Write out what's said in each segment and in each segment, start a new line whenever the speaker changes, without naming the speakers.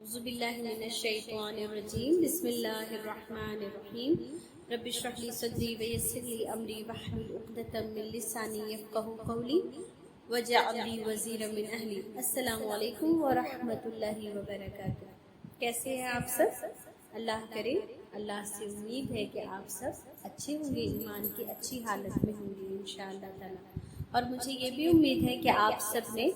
اعوذ باللہ من الشیطان الرجیم بسم اللہ الرحمن الرحیم رب اشرح لی صدری ویسر لی امری واحلل عقدۃ من لسانی یفقہوا قولی واجعل لی وزیرا من اہلی۔ السلام علیکم ورحمۃ اللہ وبرکاتہ۔ کیسے ہیں آپ سب؟ اللہ کرے، اللہ سے امید ہے کہ آپ سب اچھے ہوں گے، ایمان کی اچھی حالت میں ہوں گے انشاءاللہ تعالی۔ اور مجھے یہ بھی امید ہے کہ آپ سب نے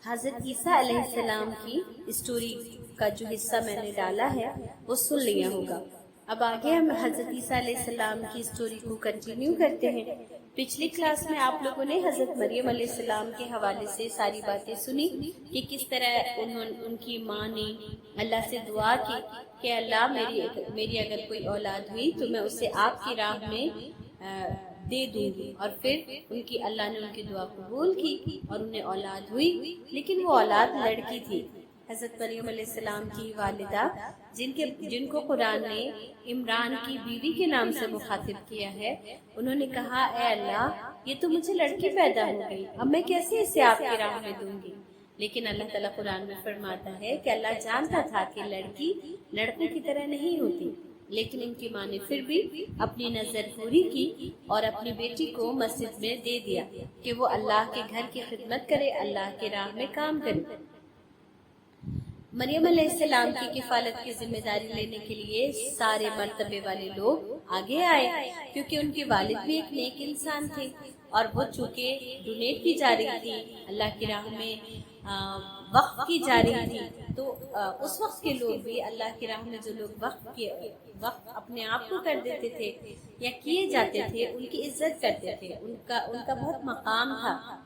حضرت عیسیٰ علیہ السلام کی اسٹوری کا جو حصہ میں نے ڈالا ہے وہ سن لیا ہوگا۔ اب آگے ہم حضرت عیسیٰ علیہ السلام کی اسٹوری کو کنٹینیو کرتے ہیں۔ پچھلی کلاس میں آپ لوگوں نے حضرت مریم علیہ السلام کے حوالے سے ساری باتیں سنی کہ کس طرح ان کی ماں نے اللہ سے دعا کی کہ اللہ میری اگر کوئی اولاد ہوئی تو میں اسے آپ کی راہ میں دے دوں گی، اور پھر اللہ نے ان کی دعا قبول کی اور انہیں اولاد ہوئی، لیکن وہ اولاد لڑکی تھی۔ حضرت مریم علیہ السلام کی والدہ جن کو قرآن نے عمران کی بیوی کے نام سے مخاطب کیا ہے، انہوں نے کہا اے اللہ یہ تو مجھے لڑکی پیدا ہو گئی، اب میں کیسے اسے آپ کی راہ میں دوں گی؟ لیکن اللہ تعالیٰ قرآن میں فرماتا ہے کہ اللہ جانتا تھا کہ لڑکی لڑکوں کی طرح نہیں ہوتی، لیکن ان کی ماں نے پھر بھی اپنی نظر پوری کی اور اپنی بیٹی کو مسجد میں دے دیا کہ وہ اللہ کے گھر کی خدمت کرے، اللہ کے راہ میں کام کرے۔ مریم علیہ السلام کی کفالت کی ذمہ داری لینے کے لیے سارے مرتبے والے لوگ آگے آئے، کیونکہ ان کے والد بھی ایک نیک انسان تھے، اور وہ چونکہ ڈونیٹ کی جا رہی تھی، اللہ کی راہ میں وقف کی جا رہی تھی، تو اس وقت کے لوگ بھی اللہ کی راہ میں جو لوگ وقف اپنے آپ کو کر دیتے تھے یا کیے جاتے تھے، ان کی عزت کرتے تھے، ان کا بہت مقام تھا۔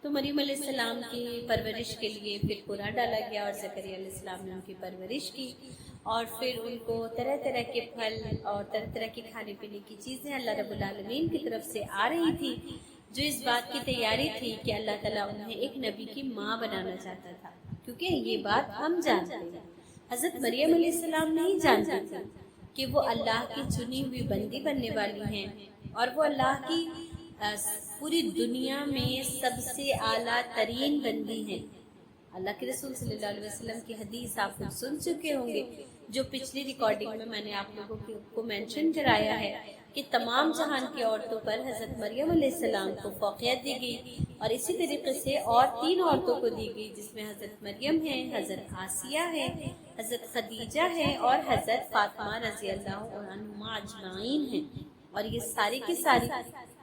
تو مریم علیہ السلام کی پرورش کے لیے پھر قرآن ڈالا گیا، اور زکریا علیہ السلام نے ان کی پرورش کی، اور پھر ان کو طرح طرح کے پھل اور طرح طرح کی کھانے پینے کی چیزیں اللہ رب العالمین کی طرف سے آ رہی تھی، جو اس بات کی تیاری تھی کہ اللہ تعالیٰ انہیں ایک نبی کی ماں بنانا چاہتا تھا، کیونکہ یہ بات ہم جانتے ہیں، حضرت مریم علیہ السلام نہیں جانتی تھی کہ وہ اللہ کی چنی ہوئی بندی بننے والی ہیں، اور وہ اللہ کی پوری دنیا میں سب سے اعلیٰ ترین بندی ہیں۔ اللہ کے رسول صلی اللہ علیہ وسلم کی حدیث آپ لوگ سن چکے ہوں گے، جو پچھلی ریکارڈنگ میں نے آپ لوگوں کو مینشن کرایا ہے کہ تمام جہان کی عورتوں پر حضرت مریم علیہ السلام کو فوقیت دی گئی، اور اسی طریقے سے اور 3 عورتوں کو دی گئی، جس میں حضرت مریم ہے، حضرت آسیہ ہے، حضرت خدیجہ ہے، اور حضرت فاطمہ رضی اللہ عنہما اجمعین ہیں۔ اور یہ ساری کی ساری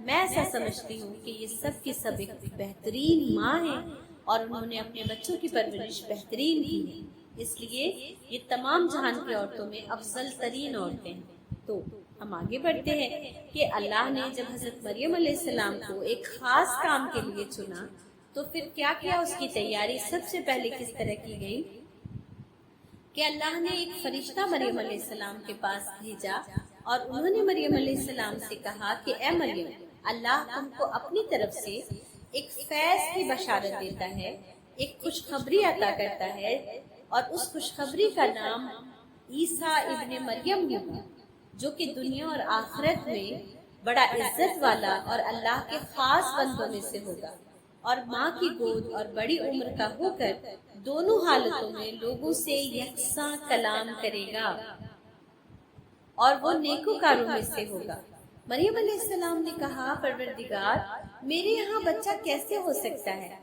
میں ایسا سمجھتی ہوں کہ یہ سب کی سب ایک بہترین ماں ہیں، اور انہوں نے اپنے بچوں کی پرورش بہترین کی ہے، اس لیے یہ تمام جہان کی عورتوں میں افضل ترین عورتیں ہیں۔ تو ہم آگے بڑھتے ہیں کہ اللہ نے جب حضرت مریم علیہ السلام کو ایک خاص کام کے لیے چنا تو پھر کیا کیا، اس کی تیاری سب سے پہلے کس طرح کی گئی کہ اللہ نے ایک فرشتہ مریم علیہ السلام کے پاس بھیجا، اور انہوں نے مریم علیہ السلام سے کہا کہ اے مریم، اللہ تم کو اپنی طرف سے ایک فیض کی بشارت دیتا ہے، ایک خوشخبری عطا کرتا ہے، اور اس خوشخبری کا نام عیسیٰ ابن مریم ہوگا، جو کہ دنیا اور آخرت میں بڑا عزت والا اور اللہ کے خاص بندوں میں سے ہوگا، اور ماں کی گود اور بڑی عمر کا ہو کر دونوں حالتوں میں لوگوں سے یکساں کلام کرے گا، اور وہ نیکوکاروں میں سے ہوگا۔ مریم علیہ السلام نے کہا پروردگار، میرے یہاں بچہ کیسے ہو سکتا ہے،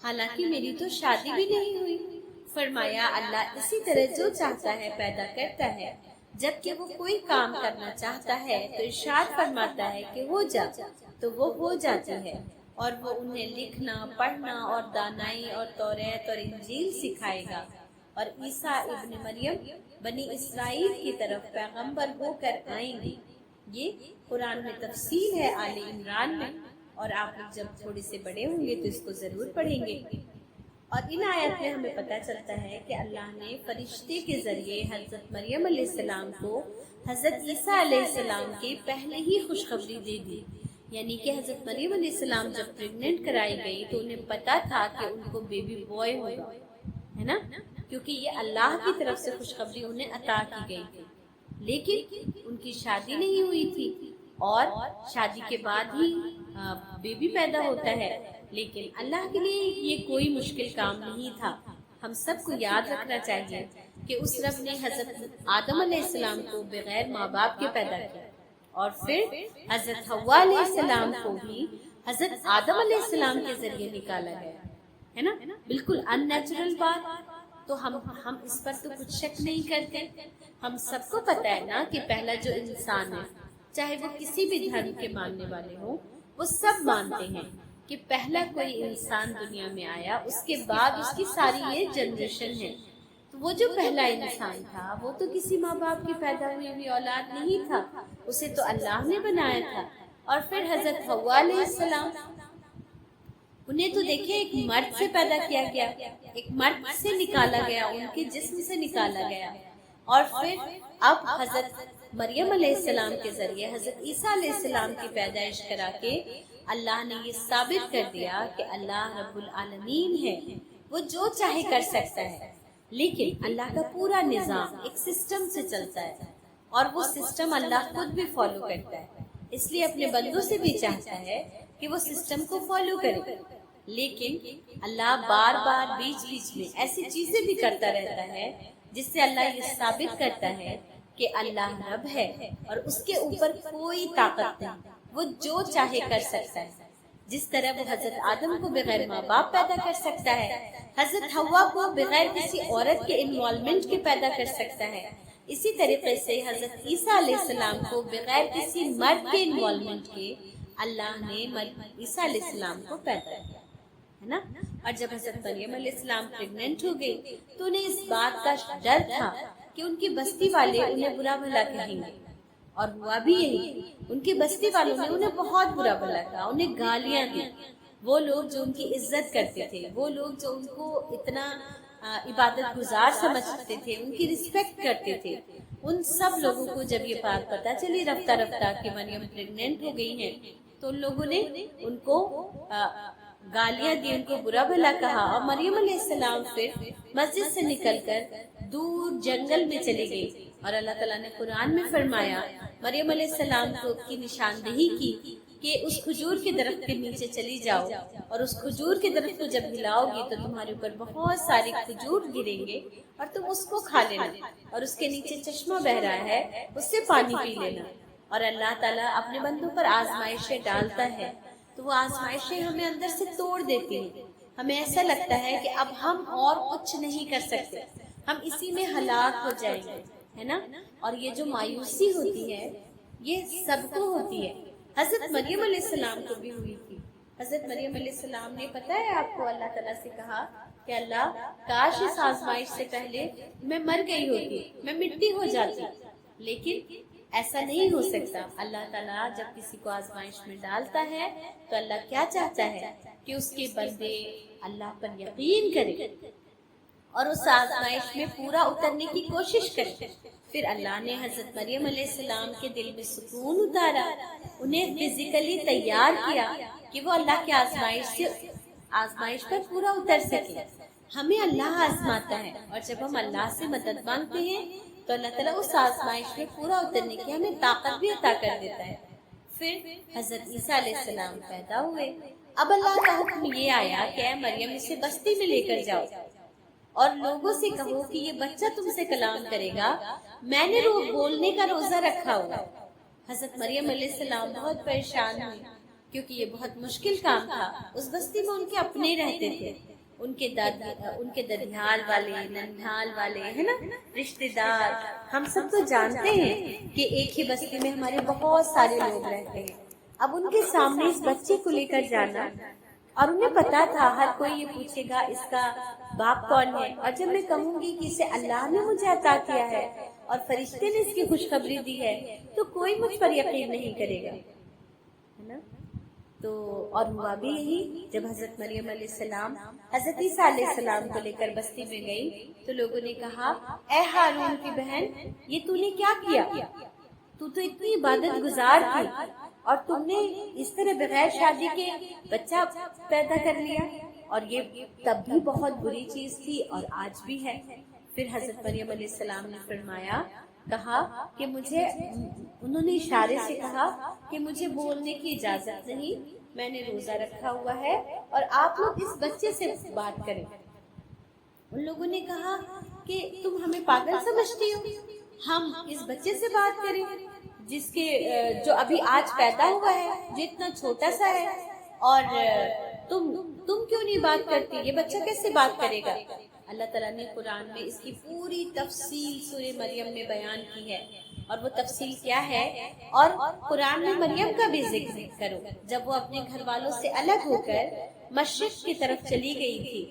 حالانکہ میری تو شادی بھی نہیں ہوئی۔ فرمایا اللہ اسی طرح جو چاہتا ہے پیدا کرتا ہے، جبکہ وہ کوئی کام کرنا چاہتا ہے تو ارشاد فرماتا ہے کہ ہو جا، تو وہ ہو جاتا ہے، اور وہ انہیں لکھنا، پڑھنا اور دانائی اور توریت اور انجیل سکھائے گا، اور عیسیٰ ابن مریم بنی اسرائیل کی طرف پیغمبر ہو کر آئیں گے۔ یہ قرآن میں تفصیل ہے آل عمران میں، اور آپ لوگ جب تھوڑے سے بڑے ہوں گے تو اس کو ضرور پڑھیں گے۔ اور ان آیت میں ہمیں پتہ چلتا ہے کہ اللہ نے فرشتے کے ذریعے حضرت مریم علیہ السلام کو حضرت عیسیٰ علیہ السلام کے پہلے ہی خوشخبری دے دی، یعنی کہ حضرت مریم علیہ السلام جب پریگننٹ کرائی گئی تو انہیں پتا تھا کہ ان کو بیبی بوائے ہوگا، ہے نا، کیونکہ یہ اللہ کی طرف سے خوشخبری انہیں عطا کی گئی تھی، لیکن ان کی شادی نہیں ہوئی تھی، اور شادی کے بعد ہی بیبی پیدا ہوتا ہے، لیکن اللہ کے لیے یہ کوئی مشکل کام نہیں تھا۔ ہم سب کو یاد رکھنا چاہیے کہ اس رب نے حضرت آدم علیہ السلام کو بغیر ماں باپ کے پیدا کیا، اور پھر حضرت حوا علیہ السلام کو بھی حضرت آدم علیہ السلام کے ذریعے نکالا گیا ہے نا، بالکل ان نیچرل بات۔ تو ہم اس پر تو کچھ شک نہیں کرتے۔ ہم سب کو پتہ ہے نا کہ پہلا جو انسان ہے، چاہے وہ کسی بھی دھرم کے ماننے والے ہوں، وہ سب مانتے ہیں کہ پہلا کوئی انسان دنیا میں آیا، اس کے بعد اس کی ساری یہ جنریشن ہے۔ تو وہ جو پہلا انسان تھا وہ تو کسی ماں باپ کی پیدا ہوئی اولاد نہیں تھا، اسے تو اللہ نے بنایا تھا۔ اور پھر حضرت حوا علیہ السلام، انہیں تو دیکھیں ایک مرد سے پیدا کیا گیا، ایک مرد سے نکالا گیا، ان کے جسم سے نکالا گیا، اور پھر اب حضرت مریم علیہ السلام کے ذریعے حضرت عیسیٰ علیہ السلام کی پیدائش کرا کے اللہ نے یہ ثابت کر دیا کہ اللہ رب العالمین ہے، وہ جو چاہے کر سکتا ہے۔ لیکن اللہ کا پورا نظام ایک سسٹم سے چلتا ہے، اور وہ سسٹم اللہ خود بھی فالو کرتا ہے، اس لیے اپنے بندوں سے بھی چاہتا ہے کہ وہ سسٹم کو فالو کرے۔ لیکن اللہ بار بار بیچ بیچ میں ایسی چیزیں بھی کرتا رہتا ہے جس سے اللہ یہ ثابت کرتا ہے کہ اللہ رب ہے اور اس کے اوپر کوئی طاقت نہیں، وہ جو چاہے کر سکتا ہے۔ جس طرح وہ حضرت آدم کو بغیر ماں باپ پیدا کر سکتا ہے، حضرت حوا کو بغیر کسی عورت کے انوالومنٹ کے پیدا کر سکتا ہے، اسی طریقے سے حضرت عیسیٰ علیہ السلام کو بغیر کسی مرد کے انوالومنٹ کے اللہ نے عیسیٰ علیہ السلام کو پیدا کیا ہے نا۔ اور جب حضرت مریم علیہ السلام پریگننٹ ہو گئی تو انہیں اس بات کا ڈر تھا کہ ان کی بستی والے انہیں برا بھلا کہیں گے، اور ہوا بھی یہی، ان کی بستی والوں نے انہیں بہت برا بھلا کہا، انہیں گالیاں دی۔ وہ لوگ جو ان کی عزت کرتے تھے، وہ لوگ جو ان کو اتنا عبادت گزار سمجھتے تھے، ان کی رسپیکٹ کرتے تھے، ان سب لوگوں کو جب یہ بات پتہ چلی رفتہ رفتہ کہ مریم پریگننٹ ہو گئی ہیں، تو ان لوگوں نے ان کو گالیاں دی، ان کو برا بھلا کہا، اور مریم علیہ السلام پھر مسجد سے نکل کر دور جنگل میں چلی گئی۔ اور اللہ تعالیٰ نے قرآن میں فرمایا، مریم علیہ السلام کو کی نشاندہی کی کہ اس کھجور کے درخت کے نیچے چلی جاؤ، اور اس کھجور کے درخت کو جب ہلاؤ گی تو تمہارے اوپر بہت ساری کھجور گریں گے، اور تم اس کو کھا لینا، اور اس کے نیچے چشمہ بہ رہا ہے، اس سے پانی پی لینا۔ اور اللہ تعالیٰ اپنے بندوں پر آزمائشیں ڈالتا ہے، تو وہ آزمائشیں ہمیں اندر سے توڑ دیتی ہیں، ہمیں ایسا لگتا ہے کہ اب ہم اور کچھ نہیں کر سکتے، ہم اسی میں ہلاک ہو جائیں گے، ہے نا۔ اور یہ جو مایوسی ہوتی ہے یہ سب کو ہوتی ہے، حضرت مریم علیہ السلام کو بھی ہوئی تھی۔ حضرت مریم علیہ السلام نے، پتہ ہے آپ کو، اللہ تعالیٰ سے کہا کہ اللہ کاش اس آزمائش سے پہلے میں مر گئی ہوتی، میں مٹی ہو جاتی، لیکن ایسا نہیں ہو سکتا۔ اللہ تعالیٰ جب کسی کو آزمائش میں ڈالتا ہے تو اللہ کیا چاہتا ہے کہ اس کے بندے اللہ پر یقین کریں اور اس آزمائش میں پورا اترنے کی کوشش کریں۔ پھر اللہ نے حضرت مریم علیہ السلام کے دل میں سکون اتارا، انہیں فزیکلی تیار کیا کہ وہ اللہ کی آزمائش پر پورا اتر سکے۔ ہمیں اللہ آزماتا ہے، اور جب ہم اللہ سے مدد مانگتے ہیں تو اللہ تعالیٰ اس آزمائش میں پورا اترنے کی ہمیں طاقت بھی عطا کر دیتا ہے۔ پھر حضرت عیسیٰ علیہ السلام پیدا ہوئے۔ اب اللہ کا حکم یہ آیا کہ اے مریم اسے بستی میں لے کر جاؤ اور لوگوں سے کہو کہ یہ بچہ تم سے کلام کرے گا، میں نے بولنے کا روزہ رکھا ہوا۔ حضرت مریم علیہ السلام بہت پریشان ہوئی کیونکہ یہ بہت مشکل کام تھا۔ اس بستی میں ان کے اپنے رہتے تھے، ان کے ددھیال والے، ننھال والے، ہے نا، رشتے دار۔ ہم سب تو جانتے ہیں کہ ایک ہی بستی میں ہمارے بہت سارے لوگ رہتے ہیں۔ اب ان کے سامنے اس بچے کو لے کر جانا، اور انہیں پتا تھا ہر کوئی یہ پوچھے گا اس کا باپ کون ہے، اور جب میں کہوں گی کہ اسے اللہ نے مجھے عطا کیا ہے اور فرشتے نے اس کی خوشخبری دی ہے تو کوئی مجھ پر یقین نہیں کرے گا، ہے نا۔ تو اور ہوا بھی یہی، جب حضرت مریم علیہ السلام حضرت عیسیٰ علیہ السلام کو لے کر بستی میں گئی تو لوگوں نے کہا، اے ہارون کی بہن، یہ تو نے کیا کیا؟ تو اتنی عبادت گزار تھی اور تم نے اس طرح بغیر شادی کے بچہ پیدا کر لیا، اور یہ تب بھی بہت بری چیز تھی اور آج بھی ہے۔ پھر حضرت مریم علیہ السلام نے فرمایا، کہا کہ انہوں نے اشارے سے کہا کہ مجھے بولنے کی اجازت نہیں، میں نے روزہ رکھا ہوا ہے اور آپ لوگ اس بچے سے بات کریں۔ ان لوگوں نے کہا کہ تم ہمیں پاگل سمجھتی ہو، ہم اس بچے سے بات کریں جس کے جو ابھی آج پیدا ہوا ہے، جو اتنا چھوٹا سا ہے، اور تم کیوں نہیں بات کرتی؟ یہ بچہ کیسے بات کرے گا؟ اللہ تعالیٰ نے قرآن میں اس کی پوری تفصیل سورہ مریم میں بیان کی ہے، اور وہ تفصیل کیا ہے؟ اور قرآن میں مریم کا بھی ذکر کرو، جب وہ اپنے گھر والوں سے الگ ہو کر مشرق کی طرف چلی گئی تھی،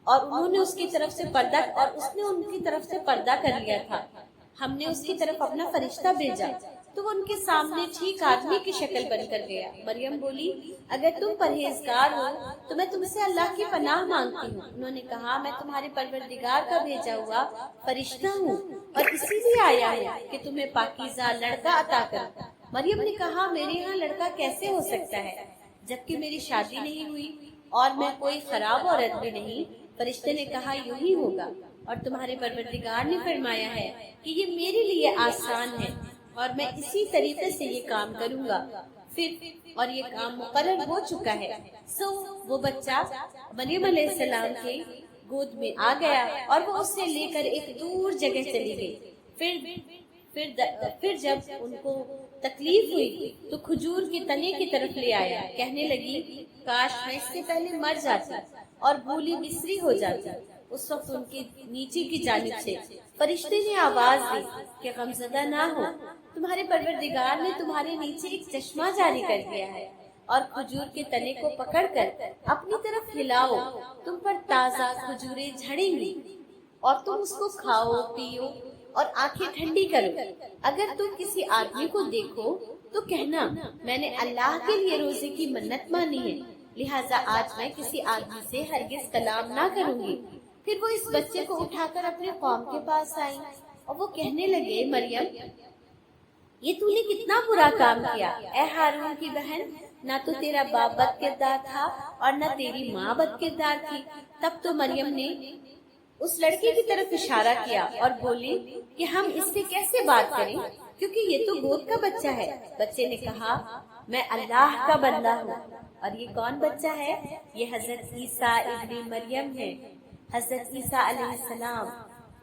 اور انہوں نے اس کی طرف سے پردہ، اور اس نے ان کی طرف سے پردہ کر لیا تھا، ہم نے اس کی طرف اپنا فرشتہ بھیجا تو وہ ان کے سامنے ٹھیک آدمی کی شکل بن کر گیا۔ مریم بولی، اگر تم پرہیزگار ہو تو میں تم سے اللہ کی پناہ مانگتی ہوں۔ انہوں نے کہا، میں تمہارے پروردگار کا بھیجا ہوا فرشتہ ہوں، اور اسی لیے آیا ہوں کہ تمہیں پاکیزہ لڑکا عطا کروں۔ مریم نے کہا، میرے یہاں لڑکا کیسے ہو سکتا ہے جبکہ میری شادی نہیں ہوئی اور میں کوئی خراب عورت بھی نہیں؟ فرشتے نے کہا، یوں ہی ہوگا، اور تمہارے پروردگار نے فرمایا ہے کہ یہ میرے لیے آسان ہے، اور میں اسی طریقے سے یہ کام کروں گا۔ اور یہ کام مقرر ہو چکا ہے۔ وہ بچہ مریم علیہ السلام کے گود میں آ گیا، اور وہ اسے لے کر ایک دور جگہ چلی گئی۔ پھر جب ان کو تکلیف ہوئی تو کھجور کے تنے کی طرف لے آیا، کہنے لگی، کاش میں اس سے پہلے مر جاتی اور بھولی بسری ہو جاتی۔ اس وقت ان کے نیچے کی جانب سے فرشتے نے آواز دی کہ غمزدہ نہ ہو، تمہارے پروردگار نے تمہارے نیچے ایک چشمہ جاری کر دیا ہے، اور کھجور کے تنے کو پکڑ کر اپنی طرف ہلاؤ، تم پر تازہ کھجوریں جھڑیں گی، اور تم اس کو کھاؤ پیو اور آنکھیں ٹھنڈی کرو۔ اگر تم کسی آدمی کو دیکھو تو کہنا، میں نے اللہ کے لیے روزے کی منت مانی ہے، لہٰذا آج میں کسی آدمی سے ہرگز کلام نہ کروں گی۔ پھر وہ اس بچے کو اٹھا کر اپنے قوم کے پاس آئی، اور وہ کہنے لگے، مریم، یہ تو نے کتنا برا کام کیا، اے ہارون کی بہن، نہ تو تیرا باپ بد کردار تھا اور نہ تیری ماں بد کردار تھی۔ تب تو مریم نے اس لڑکے کی طرف اشارہ کیا اور بولی کہ ہم اس سے کیسے بات کریں، کیونکہ یہ تو گود کا بچہ ہے۔ بچے نے کہا، میں اللہ کا بندہ ہوں۔ اور یہ کون بچہ ہے؟ یہ حضرت عیسیٰ ابن مریم ہے، حضرت عیسیٰ علیہ السلام۔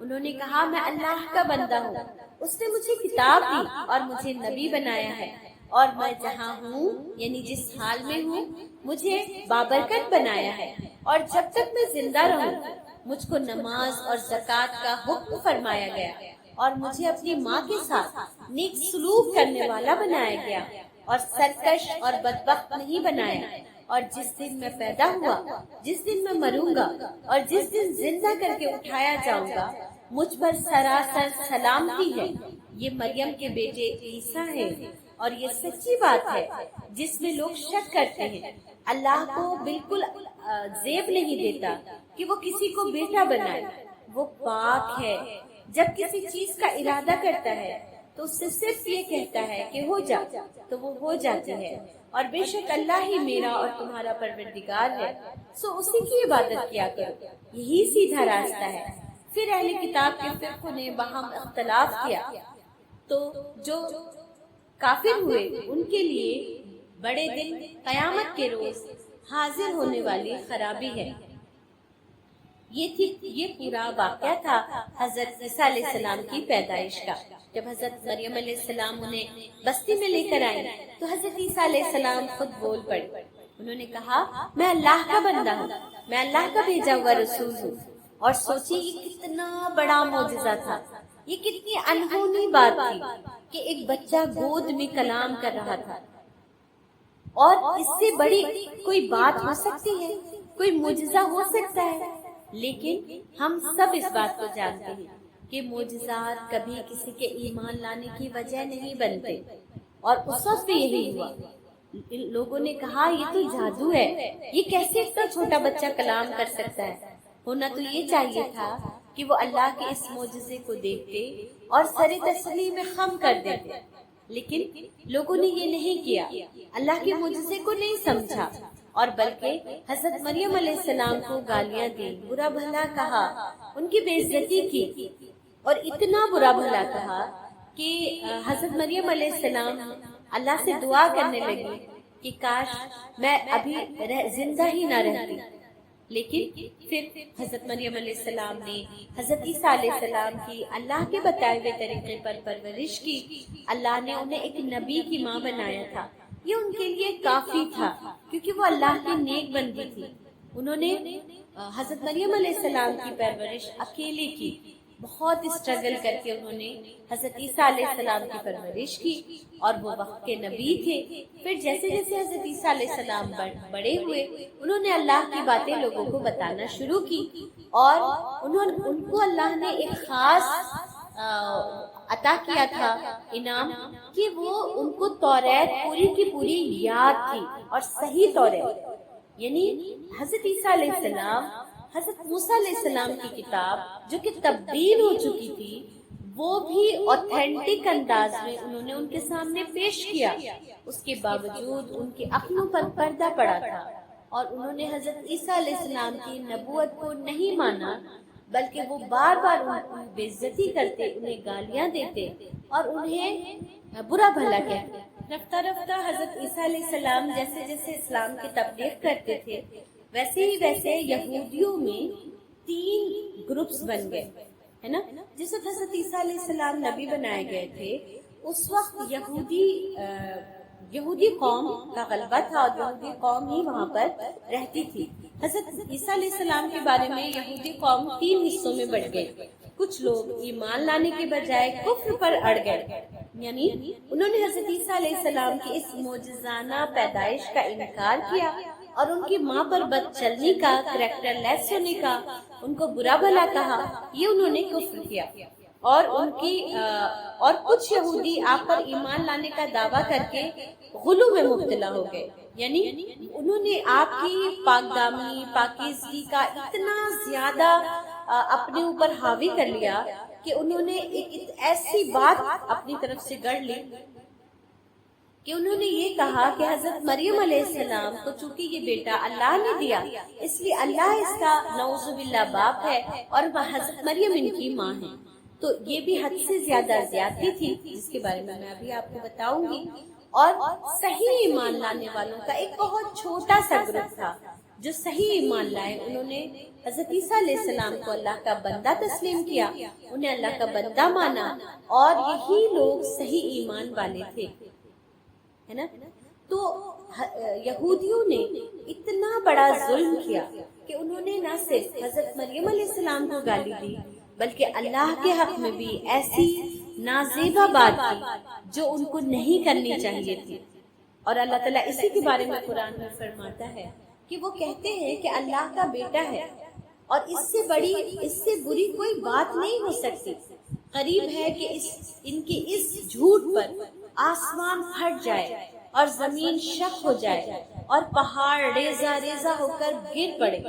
انہوں نے کہا، میں اللہ کا بندہ ہوں، اس نے مجھے کتاب دی اور مجھے نبی بنایا ہے، اور میں جہاں ہوں، یعنی جس حال میں ہوں، مجھے بابرکت بنایا ہے، اور جب تک میں زندہ رہوں مجھ کو نماز اور زکوٰۃ کا حکم فرمایا گیا، اور مجھے اپنی ماں کے ساتھ نیک سلوک کرنے والا بنایا گیا، اور سرکش اور بدبخت نہیں بنایا۔ اور جس دن میں پیدا ہوا، جس دن میں مروں گا، اور جس دن زندہ کر کے اٹھایا جاؤں گا، مجھ پر سراسر سلامتی ہے۔ یہ مریم کے بیٹے عیسیٰ ہے، اور یہ سچی بات ہے جس میں لوگ شک کرتے ہیں۔ اللہ کو بالکل زیب نہیں دیتا کہ وہ کسی کو بیٹا بنائے، وہ پاک ہے۔ جب کسی چیز کا ارادہ کرتا ہے تو اس سے صرف یہ کہتا ہے کہ ہو جا، تو وہ ہو جاتی ہے، اور بے شک اللہ ہی میرا اور تمہارا پروردگار ہے، سو اسی کی عبادت کیا کرو، یہی سیدھا راستہ ہے۔ پھر اہل کتاب کے فرقوں نے باہم اختلاف کیا، تو جو کافر ہوئے ان کے لیے بڑے دن قیامت کے روز حاضر ہونے والی خرابی ہے۔ یہ پورا واقعہ تھا حضرت عیسیٰ علیہ السلام کی پیدائش کا۔ جب حضرت مریم علیہ السلام انہیں بستی میں لے کر آئیں تو حضرت عیسیٰ علیہ السلام خود بول پڑے۔ انہوں نے کہا، میں اللہ کا بندہ ہوں، میں اللہ کا بھیجا ہوا رسول ہوں۔ اور سوچی یہ کتنا بڑا معجزہ تھا، یہ کتنی انہونی بات تھی کہ ایک بچہ گود میں کلام کر رہا تھا، اور اس سے بڑی کوئی بات ہو سکتی ہے، کوئی معجزہ ہو سکتا ہے؟ لیکن ہم سب اس بات کو جانتے ہیں کہ معجزات کبھی کسی کے ایمان لانے کی وجہ نہیں بنتے، اور اس وقت بھی یہی ہوا۔ لوگوں نے کہا، یہ تو جادو ہے، یہ کیسے اتنا چھوٹا بچہ کلام کر سکتا ہے؟ ہونا تو یہ چاہیے تھا کہ وہ اللہ کے اس معجزے کو دیکھتے اور سر تسلیم میں خم کر دیتے، لیکن لوگوں نے یہ نہیں کیا، اللہ کے معجزے کو نہیں سمجھا، اور بلکہ حضرت مریم علیہ السلام کو گالیاں دی، برا بھلا کہا، ان کی بے عزتی کی، اور اتنا برا بھلا کہا کہ حضرت مریم علیہ السلام اللہ سے دعا کرنے لگی کہ کاش میں ابھی زندہ ہی نہ رہتی، لیکن پھر حضرت مریم علیہ السلام نے حضرت عیسیٰ علیہ السلام کی اللہ کے بتائے ہوئے طریقے پر پرورش کی. اللہ نے انہیں ایک نبی کی ماں بنایا تھا. یہ ان کے لیے کافی تھا کیونکہ وہ اللہ کی نیک بندی تھی. انہوں نے حضرت مریم علیہ السلام کی پرورش اکیلے کی. بہت اسٹرگل کر کے انہوں نے حضرت عیسیٰ علیہ السلام کی پرورش کی اور وہ وقت کے نبی تھے. پھر جیسے جیسے حضرت عیسیٰ علیہ السلام بڑے ہوئے انہوں نے اللہ کی باتیں لوگوں کو بتانا شروع کی اور ان کو اللہ نے ایک خاص عطا کیا تھا انعام کہ وہ ان کو توریت پوری کی پوری یاد تھی اور صحیح توریت. یعنی حضرت عیسیٰ علیہ السلام حضرت موسیٰ علیہ السلام کی کتاب جو کہ تبدیل ہو چکی تھی وہ بھی اوتھینٹک انداز میں انہوں نے ان کے سامنے پیش کیا. اس کے باوجود ان کے عقلوں پر پردہ پڑا تھا اور انہوں نے حضرت عیسیٰ علیہ السلام کی نبوت کو نہیں مانا بلکہ وہ بار بار ان کی بے عزتی کرتے, انہیں گالیاں دیتے اور انہیں برا بھلا کہتے. رفتہ رفتہ حضرت عیسیٰ علیہ السلام جیسے جیسے اسلام کی تبلیغ کرتے تھے ویسے ہی ویسے یہودیوں میں 3 گروپس بن گئے, ہے نا. جس وقت حضرت عیسیٰ علیہ السلام نبی بنائے گئے تھے اس وقت یہودی قوم کا غلبہ تھا اور یہودی قوم ہی وہاں پر رہتی تھی. حضرت عیسیٰ علیہ السلام کے بارے میں یہودی قوم 3 حصوں میں بٹ گئی. کچھ لوگ ایمان لانے کے بجائے کفر پر اڑ گئے, یعنی انہوں نے حضرت عیسیٰ علیہ السلام کی اس معجزانہ پیدائش کا انکار کیا اور ان کی ماں پر بد چلنی کا, کریکٹر لیس ہونے کا, ان کو برا بھلا کہا. یہ انہوں نے کفر کیا اور کچھ یہودی آپ پر ایمان لانے کا دعویٰ کر کے غلو میں مبتلا ہو گئے. یعنی انہوں نے آپ کی پاک دامنی پاکیزگی کا اتنا زیادہ اپنے اوپر حاوی کر لیا کہ انہوں نے ایک ایسی بات اپنی طرف سے گڑھ لی کہ انہوں نے یہ کہا کہ حضرت مریم علیہ السلام کو چونکہ یہ بیٹا اللہ نے دیا اس لیے اللہ اس کا نعوذ باللہ باپ ہے اور حضرت مریم ان کی ماں ہے. تو یہ بھی حد سے زیادہ زیادتی تھی جس کے بارے میں ابھی آپ کو بتاؤں گی. اور صحیح ایمان لانے والوں کا ایک بہت چھوٹا سا گروپ تھا جو صحیح ایمان لائے. انہوں نے حضرت عیسیٰ علیہ السلام کو اللہ کا بندہ تسلیم کیا, انہیں اللہ کا بندہ مانا اور یہی لوگ صحیح ایمان والے تھے, ہے نا. تو یہودیوں نے اتنا بڑا ظلم کیا کہ انہوں نے نہ صرف حضرت مریم علیہ السلام کو گالی دی بلکہ اللہ کے حق میں بھی ایسی نازیبا بات کی جو ان کو نہیں کرنی چاہیے تھی. اور اللہ تعالیٰ اسی کے بارے میں قرآن میں فرماتا ہے کہ وہ کہتے ہیں کہ اللہ کا بیٹا ہے اور اس سے بری کوئی بات نہیں ہو سکتی. قریب ہے کہ ان کی اس جھوٹ پر آسمان پھٹ جائے اور زمین شق ہو جائے اور پہاڑ ریزہ ریزہ ہو کر گر پڑے.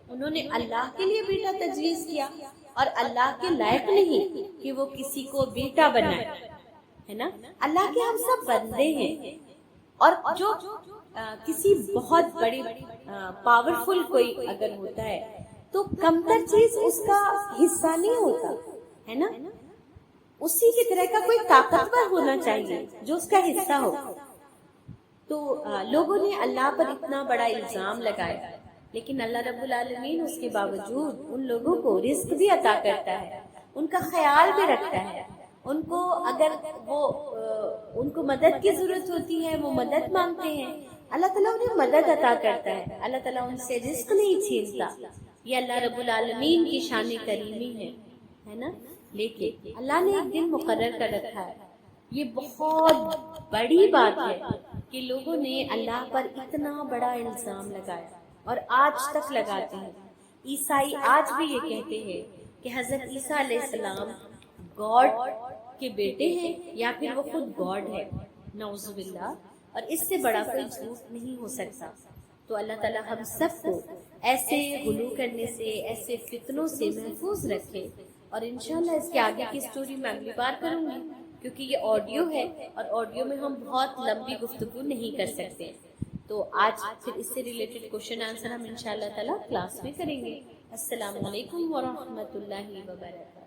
انہوں نے اللہ کے لیے بیٹا تجویز کیا اور اللہ کے لائق نہیں کہ وہ کسی کو بیٹا بنائے, ہے نا. اللہ کے ہم سب بندے ہیں اور جو کسی بہت بڑی پاورفل کوئی اگر ہوتا ہے تو کمتر چیز اس کا حصہ نہیں ہوتا, ہے نا. اسی کی طرح کا کوئی طاقتور ہونا چاہیے جو اس کا حصہ ہو. تو لوگوں نے اللہ پر اتنا بڑا الزام لگایا لیکن اللہ رب العالمین اس کے باوجود ان لوگوں کو رزق بھی عطا کرتا ہے, ان کا خیال بھی رکھتا ہے. ان کو اگر ان کو مدد کی ضرورت ہوتی ہے وہ مدد مانگتے ہیں, اللہ تعالیٰ انہیں مدد عطا کرتا ہے. اللہ تعالیٰ ان سے رزق نہیں چھینتا. یہ اللہ رب العالمین کی شان کریمی ہے نا. لیکن اللہ نے ایک دن مقرر کر رکھا ہے. یہ بہت بڑی بات ہے کہ لوگوں نے اللہ پر اتنا بڑا الزام لگایا اور آج تک لگاتے ہیں. عیسائی آج بھی یہ کہتے ہیں کہ حضرت عیسیٰ علیہ السلام گاڈ کے بیٹے ہیں یا پھر وہ خود گاڈ ہے, نعوذ باللہ. اور اس سے بڑا کوئی جھوٹ نہیں ہو سکتا. تو اللہ تعالیٰ ہم سب کو ایسے غلو کرنے سے, ایسے فتنوں سے محفوظ رکھے. اور انشاءاللہ اس کے آگے کی سٹوری میں اگلی بار کروں گی کیونکہ یہ آڈیو ہے اور آڈیو میں ہم بہت لمبی گفتگو نہیں کر سکتے. تو آج پھر اس سے ریلیٹڈ کوشچن آنسر ہم انشاءاللہ تعالیٰ کلاس میں کریں گے. السلام علیکم ورحمۃ اللہ وبرکاتہ.